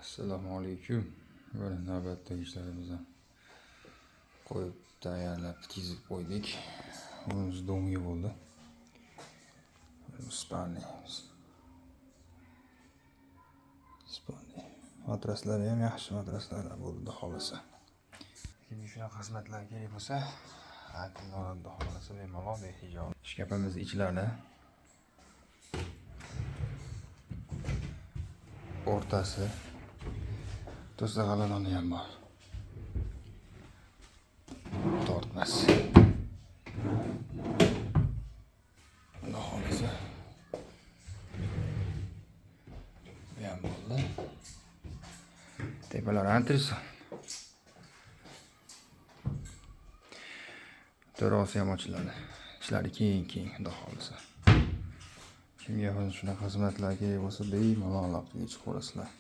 Assalomu alaykum. Mana navbatdagi ishlarimizni qo'yib tayyorlab bitkizib qo'ydik. Bunimiz do'ngi bo'ldi. Spanneymiz. Matraslari ham yaxshi matraslar bo'ldi xohlasa. Kimga shunaqa xizmatlar kerak bo'lsa, aytiladi xohlasa bemalol behijob. Shkafimiz ichlarida o'rtasi to'sag'alanoni ham bor. Tortmas. Xudo xohlasa bu ham bo'ldi. Tepalar antrison. Terrasi ham ochiladi. Ishlari keng, xudo xohlasa. Kimga shunaqa xizmatlar kerak bo'lsa, bemalol aloqaga chiqaverasizlar.